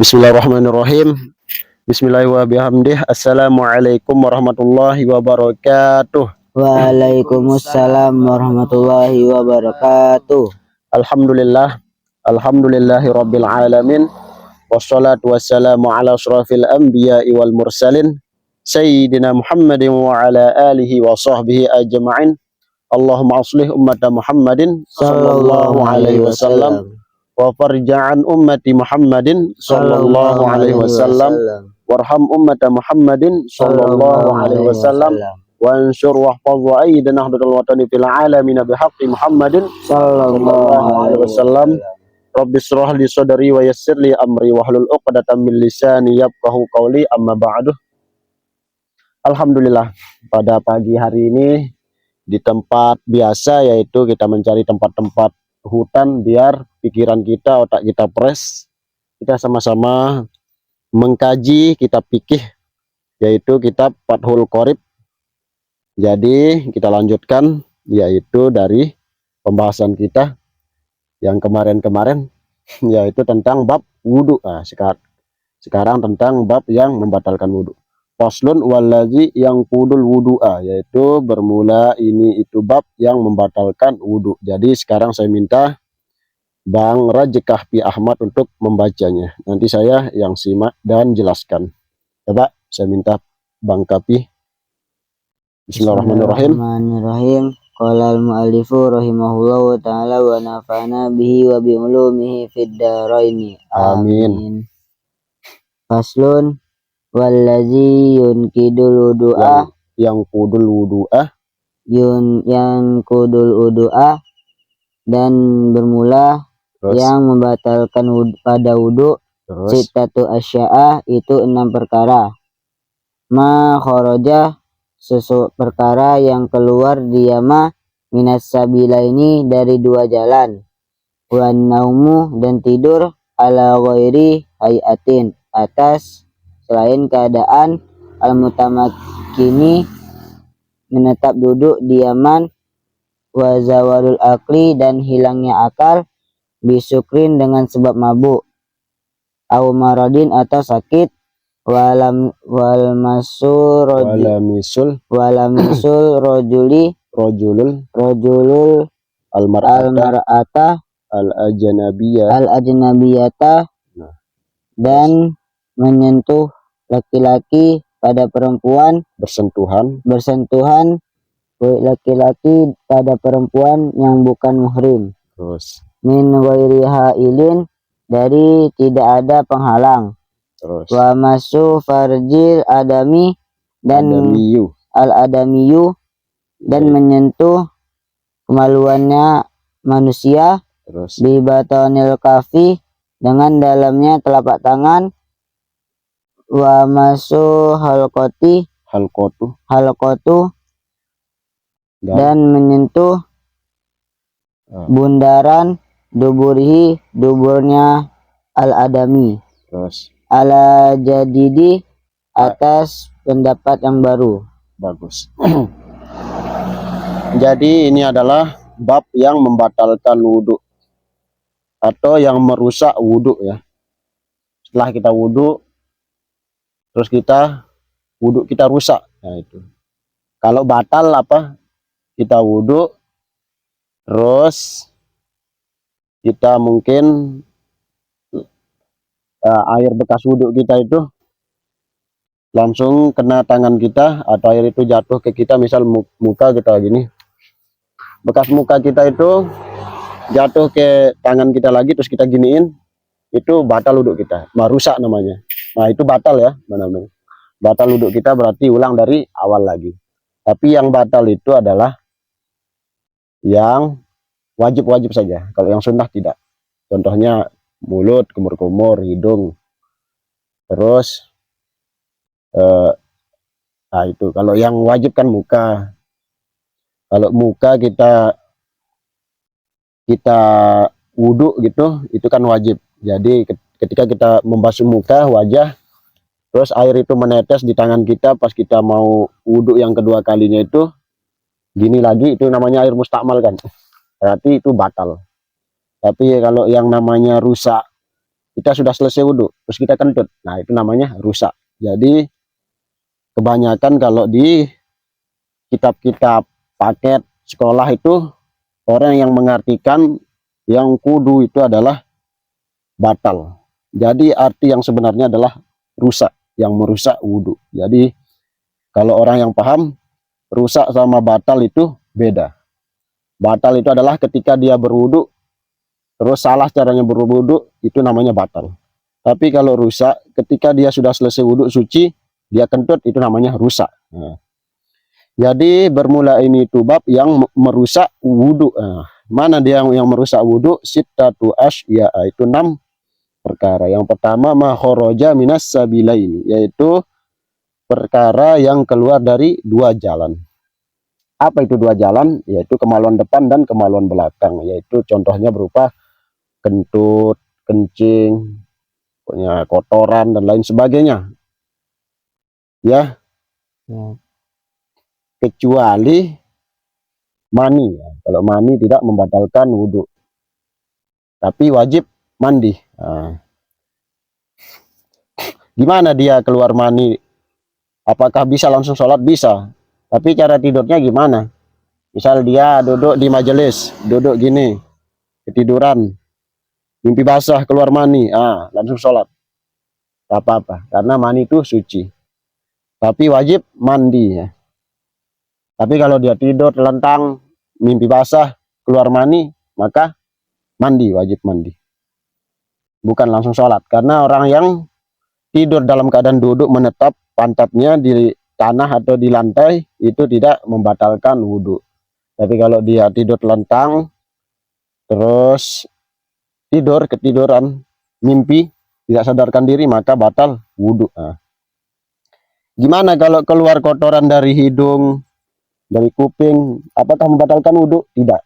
Bismillahirrahmanirrahim. Bismillahirrahmanirrahim. Assalamualaikum warahmatullahi wabarakatuh. Waalaikumsalam warahmatullahi wabarakatuh. Alhamdulillah. Alhamdulillahi rabbil alamin. Wassalatu wassalamu ala asrafil anbiya'i wal mursalin Sayyidina Muhammadin wa ala alihi wa sahbihi ajma'in. Allahumma aslih ummata Muhammadin sallallahu alaihi wasallam wa farja'an ummati Muhammadin sallallahu alaihi wasallam warham ummata Muhammadin sallallahu alaihi wasallam wansur wahfaz wa aidan nahdlatul watani fil alamin bihaqqi Muhammadin sallallahu alaihi wasallam. Rabbis shrah li sadri wa yassir li amri wahlul 'uqdatam min lisani yafqahu qawli, amma ba'du. Alhamdulillah, pada pagi hari ini di tempat biasa, yaitu kita mencari tempat-tempat hutan biar pikiran kita, otak kita fresh. Kita sama-sama mengkaji kitab fikih, yaitu kitab Fathul Qorib. Jadi kita lanjutkan, yaitu dari pembahasan kita yang kemarin-kemarin, yaitu tentang bab wudhu. Nah, sekarang tentang bab yang membatalkan wudhu. Faslun wallazi yang kudul wudu'a, yaitu bermula ini itu bab yang membatalkan wudhu. Jadi sekarang saya minta Bang Raji Kahfi Ahmad untuk membacanya. Nanti saya yang simak dan jelaskan. Coba saya minta Bang Kahfi. Bismillahirrahmanirrahim. Bismillahirrahmanirrahim. Qala al-mu'allifu rahimahullahu ta'ala wa nafa'ana bihi wa bi ulumihi fid dharaini. Amin. Faslun wallazi yunkidul wudu'a, yang kudul wudu'a, yang kudul wudu'a, dan bermula yang membatalkan pada wudhu. Sittatu asya'a, itu 6 perkara. Ma kharaja, perkara yang keluar diyama minas sabila ini dari 2 jalan. Wan naumu, dan tidur ala ghairi hayatin, atas selain keadaan. Al-mutamakkini, menetap duduk diaman. Wa zawalul akli, dan hilangnya akal. Bisukrin, dengan sebab mabuk. Au maradin, atau sakit. Walamisul rojulul almar'ata al-ajnabiyata, dan menyentuh laki-laki pada perempuan, bersentuhan laki-laki pada perempuan yang bukan muhrim. Terus Min ghairi hailin, dari tidak ada penghalang. Terus Wa masu farjil adami, dan al-adamiyu, dan menyentuh kemaluannya manusia. Terus Bi batonil kafi, dengan dalamnya telapak tangan. Wa masu halqotu, dan menyentuh bundaran duburihi, duburnya al-adami. terus Ala jadidi, atas pendapat yang baru. bagus. Jadi ini adalah bab yang membatalkan wudhu atau yang merusak wudhu, ya. Setelah kita wudhu, terus wudhu kita rusak. Nah, itu kalau batal apa, kita wudhu terus kita mungkin air bekas wudhu kita itu langsung kena tangan kita, atau air itu jatuh ke kita, misal muka kita gini, bekas muka kita itu jatuh ke tangan kita lagi, terus kita giniin, itu batal wudhu kita, merusak namanya. Nah, itu batal, ya, benar-benar batal wudhu kita, berarti ulang dari awal lagi. Tapi yang batal itu adalah yang wajib-wajib saja, kalau yang sunnah tidak. Contohnya mulut, kumur-kumur, hidung, terus nah itu kalau yang wajib kan muka. Kalau muka kita wudhu gitu, itu kan wajib. Jadi ketika kita membasuh muka, wajah, terus air itu menetes di tangan kita pas kita mau wudhu yang kedua kalinya, itu gini lagi, itu namanya air mustakmal kan, berarti itu batal. Tapi kalau yang namanya rusak kita sudah selesai wudhu terus kita kentut, nah itu namanya rusak. Jadi kebanyakan kalau di kitab-kitab paket sekolah itu orang yang mengartikan yang kudu itu adalah batal. Jadi arti yang sebenarnya adalah rusak, yang merusak wudhu. Jadi kalau orang yang paham, rusak sama batal itu beda. Batal itu adalah ketika dia berwudhu terus salah caranya berwudhu, itu namanya batal. Tapi kalau rusak, ketika dia sudah selesai wudhu suci, dia kentut, itu namanya rusak. Nah, jadi bermula ini itu bab yang merusak wudhu. Nah, mana dia yang merusak wudhu? Sittatu asya, itu 6 perkara. Yang pertama makhoroja minas sabilaini, yaitu perkara yang keluar dari 2 jalan. Apa itu 2 jalan? Yaitu kemaluan depan dan kemaluan belakang. Yaitu contohnya berupa kentut, kencing, punya kotoran dan lain sebagainya. Ya, kecuali mani. Kalau mani tidak membatalkan wudhu, tapi wajib mandi. Nah, gimana dia keluar mani? Apakah bisa langsung sholat? Bisa. Tapi cara tidurnya gimana? Misal dia duduk di majelis, duduk gini, ketiduran, mimpi basah keluar mani, langsung sholat. Tak apa-apa, karena mani itu suci. Tapi wajib mandi ya. Tapi kalau dia tidur telentang, mimpi basah, keluar mani, maka mandi, wajib mandi. Bukan langsung sholat. Karena orang yang tidur dalam keadaan duduk menetap pantatnya di tanah atau di lantai, itu tidak membatalkan wudhu. Tapi kalau dia tidur telentang, terus tidur, ketiduran, mimpi, tidak sadarkan diri, maka batal wudhu. Nah, gimana kalau keluar kotoran dari hidung, dari kuping, apakah membatalkan wudhu? Tidak.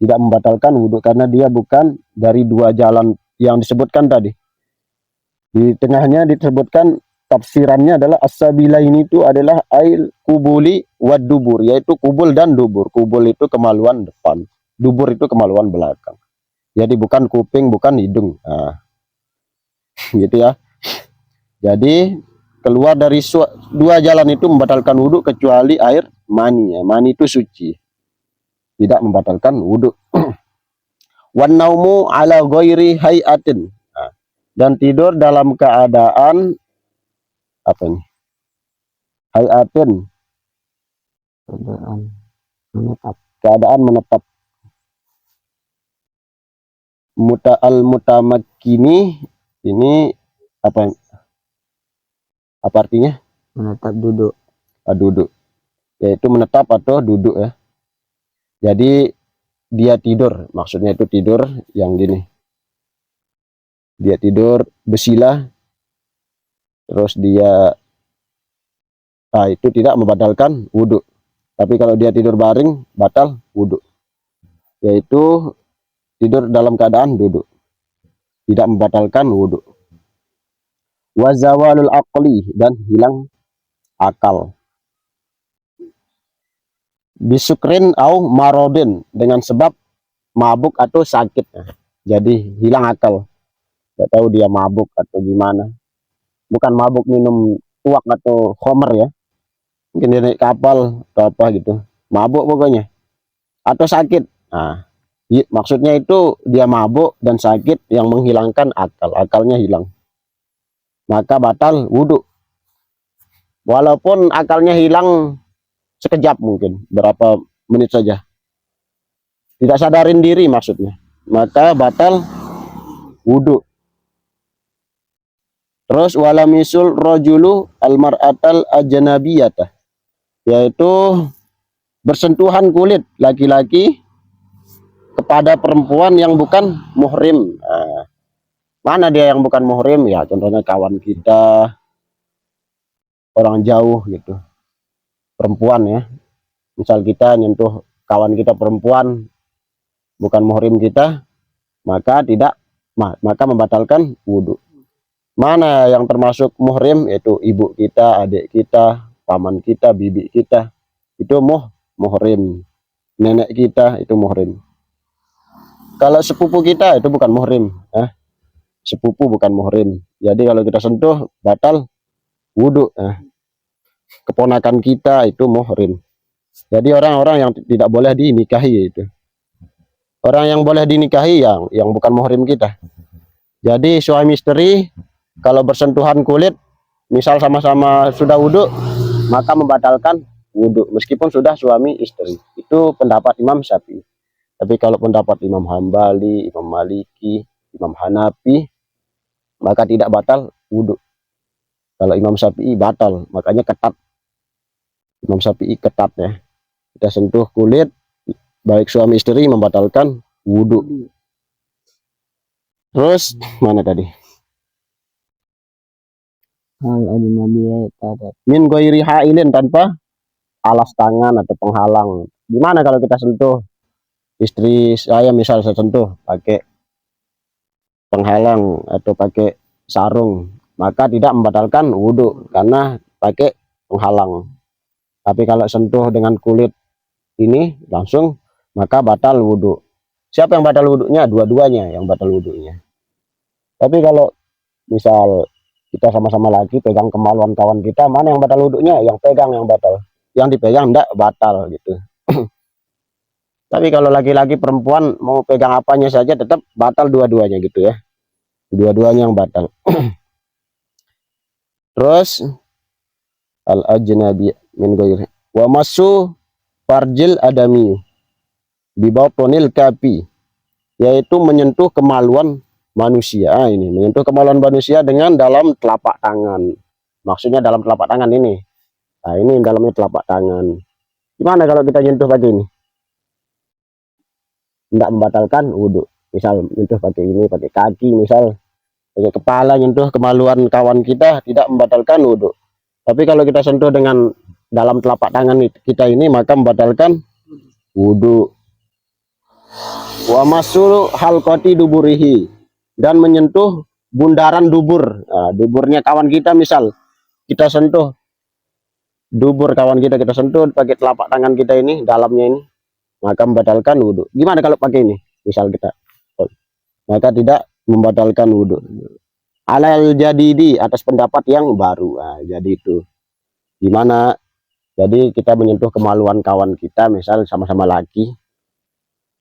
Tidak membatalkan wudhu karena dia bukan dari 2 jalan yang disebutkan tadi. Di tengahnya disebutkan tafsirannya adalah as-sabila ini itu adalah ail kubuli wad dubur, yaitu kubul dan dubur. Kubul itu kemaluan depan, dubur itu kemaluan belakang. Jadi bukan kuping, bukan hidung. Nah, gitu ya. Jadi keluar dari 2 jalan itu membatalkan wudhu kecuali air mani. Ya. Mani itu suci, tidak membatalkan wudhu. Wan naumu ala ghairi hayatin. Nah, dan tidur dalam keadaan apa ini? Hayatin, keadaan menetap. Mutamakkini ini apa artinya? Menetap duduk. Duduk. Yaitu menetap atau duduk ya. Jadi dia tidur, maksudnya itu tidur yang gini. Dia tidur bersila, terus dia itu tidak membatalkan wudhu. Tapi kalau dia tidur baring, batal wudhu. Yaitu tidur dalam keadaan duduk, tidak membatalkan wudhu. Wazawalul aqli, dan hilang akal. Bisukrin au marodin, dengan sebab mabuk atau sakit. Jadi hilang akal. Tidak tahu dia mabuk atau gimana. Bukan mabuk minum tuak atau khomer ya. Mungkin dia naik kapal atau apa gitu. Mabuk pokoknya. Atau sakit. Nah, maksudnya itu dia mabuk dan sakit yang menghilangkan akal. Akalnya hilang. Maka batal wudhu. Walaupun akalnya hilang sekejap mungkin. Berapa menit saja. Tidak sadarin diri maksudnya. Maka batal wudhu. Terus walamisul rojulu almar'atal ajnabiyata, yaitu bersentuhan kulit laki-laki kepada perempuan yang bukan muhrim. Mana dia yang bukan muhrim? Ya contohnya kawan kita, orang jauh gitu, perempuan ya. Misal kita nyentuh kawan kita perempuan bukan muhrim kita, maka membatalkan wudhu. Mana yang termasuk muhrim? Yaitu ibu kita, adik kita, paman kita, bibi kita, itu muhrim. Nenek kita itu muhrim. Kalau sepupu kita itu bukan muhrim. sepupu bukan muhrim. Jadi kalau kita sentuh batal wudhu. Keponakan kita itu muhrim. Jadi orang-orang yang tidak boleh dinikahi itu. Orang yang boleh dinikahi yang bukan muhrim kita. Jadi suami istri kalau bersentuhan kulit, misal sama-sama sudah wudhu, maka membatalkan wudhu meskipun sudah suami istri. Itu pendapat Imam Syafi'i. Tapi kalau pendapat Imam Hambali, Imam Maliki, Imam Hanafi, maka tidak batal wudhu. Kalau Imam Syafi'i batal, makanya ketat. Imam Syafi'i ketat ya. Kita sentuh kulit, baik suami istri membatalkan wudhu. Terus mana tadi? Hal ajnabi tadat. Min ghairi hailin, tanpa alas tangan atau penghalang. Gimana kalau kita sentuh istri saya, misal saya sentuh pakai penghalang atau pakai sarung, maka tidak membatalkan wudhu karena pakai penghalang. Tapi kalau sentuh dengan kulit ini langsung, maka batal wudhu. Siapa yang batal wudhunya? Dua-duanya yang batal wudhunya. Tapi kalau misal kita sama-sama lagi pegang kemaluan kawan kita, mana yang batal wudhunya? Yang pegang yang batal. Yang dipegang enggak batal gitu. Tapi kalau laki-laki perempuan mau pegang apanya saja tetap batal dua-duanya gitu ya. Dua-duanya yang batal. Terus al ajnabi min ghairi wa masu farjil adami di batonil kapi, yaitu menyentuh kemaluan manusia. Ini menyentuh kemaluan manusia dengan dalam telapak tangan. Maksudnya dalam telapak tangan ini. Nah, ini dalamnya telapak tangan. Gimana kalau kita nyentuh pakai ini? Tidak membatalkan wudhu. Misal nyentuh pakai ini, pakai kaki, misal pakai kepala, nyentuh kemaluan kawan kita, tidak membatalkan wudhu. Tapi kalau kita sentuh dengan dalam telapak tangan kita ini, maka membatalkan wudhu. Wa masul halqati duburihi, dan menyentuh bundaran dubur. Nah, duburnya kawan kita, misal kita sentuh dubur kawan kita, kita sentuh pakai telapak tangan kita ini, dalamnya ini, maka membatalkan wudhu. Gimana kalau pakai ini? Misal kita, maka tidak membatalkan wudhu. Alal jadidi, atas pendapat yang baru. Nah, jadi itu gimana? Jadi kita menyentuh kemaluan kawan kita, misal sama-sama laki,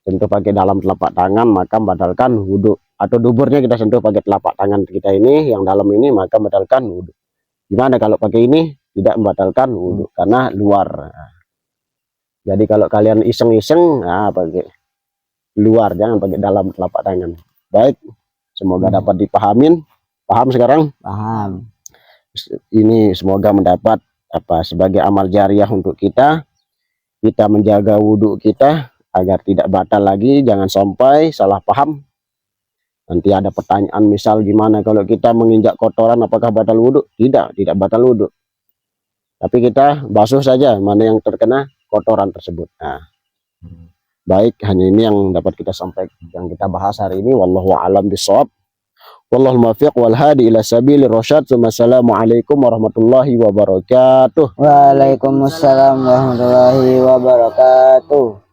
sentuh pakai dalam telapak tangan, maka membatalkan wudhu. Atau duburnya kita sentuh pakai telapak tangan kita ini, yang dalam ini, maka membatalkan wudhu. Gimana kalau pakai ini? Tidak membatalkan wudhu karena luar. Nah, jadi kalau kalian iseng-iseng, nah pakai luar, jangan pakai dalam telapak tangan. Baik, semoga dapat dipahamin. Paham sekarang? Paham. Ini semoga mendapat sebagai amal jariah untuk kita menjaga wudhu kita agar tidak batal lagi. Jangan sampai salah paham. Nanti ada pertanyaan, misal gimana kalau kita menginjak kotoran, apakah batal wudhu? Tidak batal wudhu. Tapi kita basuh saja mana yang terkena kotoran tersebut. Nah, baik, hanya ini yang dapat kita sampaikan, yang kita bahas hari ini. Wallahu a'lam bishawab. Wallahul muwaffiq wal hadi ila sabilir rasyad. Wassalamualaikum warahmatullahi wabarakatuh. Waalaikumsalam warahmatullahi wabarakatuh.